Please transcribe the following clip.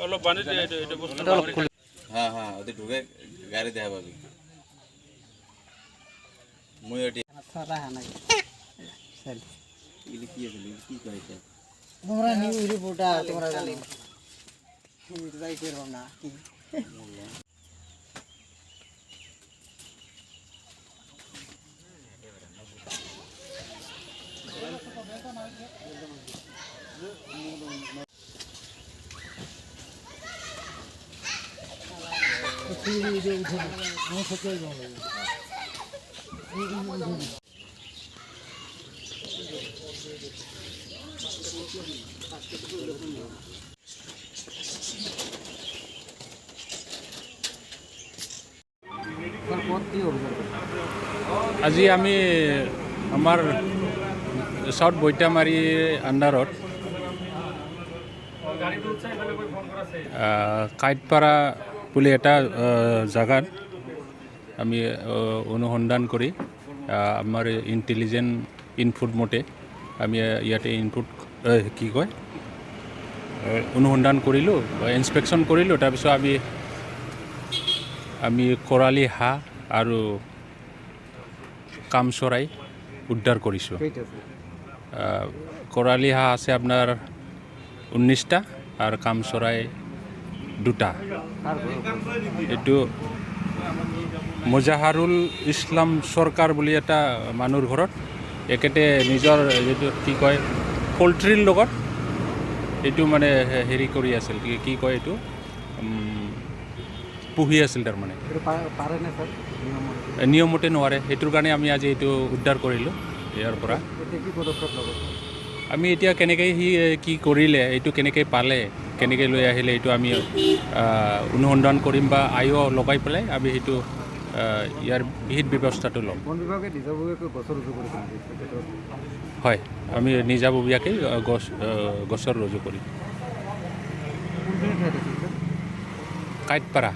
অলপ বান্ধি দিয়ে এটা বস্তু হ্যাঁ হ্যাঁ ওদের ঢুকে গাড়ি দেখা পাবি মই ওটি এগুলি কি আছে কি কইছে তোমরা নিউ রিপোর্টার তোমরা জানো যাই করব না কি আজি আমি আমার সাউথ বৈটামারি আন্ডারত কাইটপাড়া বলে এটা জায়গাত আমি অনুসন্ধান করে আমার ইন্টেলিজেন্ট ইনপুট মতে আমি ইয়াতে ইনপুট কি কয় অনুসন্ধান কৰিলোঁ ইন্সপেকশ্যন কৰিলোঁ তাৰপিছত আমি কৰালি হাঁহ আৰু কামচৰাই উদ্ধাৰ কৰিছোঁ কৰালি হাঁহ আছে আপোনাৰ 19টা আৰু কামচৰাই 2টা এইটো মুজাহাৰুল ইছলাম চৰকাৰ বুলি এটা মানুহৰ ঘৰত একেতে নিজৰ যিটো কি কয় পল্ট্ৰিৰ লগত এইটো মানে হেৰি কৰি আছিল কি কয় এইটো পুহি আছিল তাৰমানে নিয়মমতে নোৱাৰে সেইটোৰ কাৰণে আমি আজি এইটো উদ্ধাৰ কৰিলোঁ ইয়াৰ পৰা আমি এতিয়া কেনেকৈ সি কি কৰিলে এইটো কেনেকৈ পালে কেনেকৈ লৈ আহিলে এইটো আমি অনুসন্ধান কৰিম বা আয়ো লগাই পেলাই আমি সেইটো ইয়াৰ বিহিত ব্যৱস্থাটো ল'ম হয় আমি নিজাববীয়াকৈ গছৰ ৰুজু কৰিম কাইটপাড়া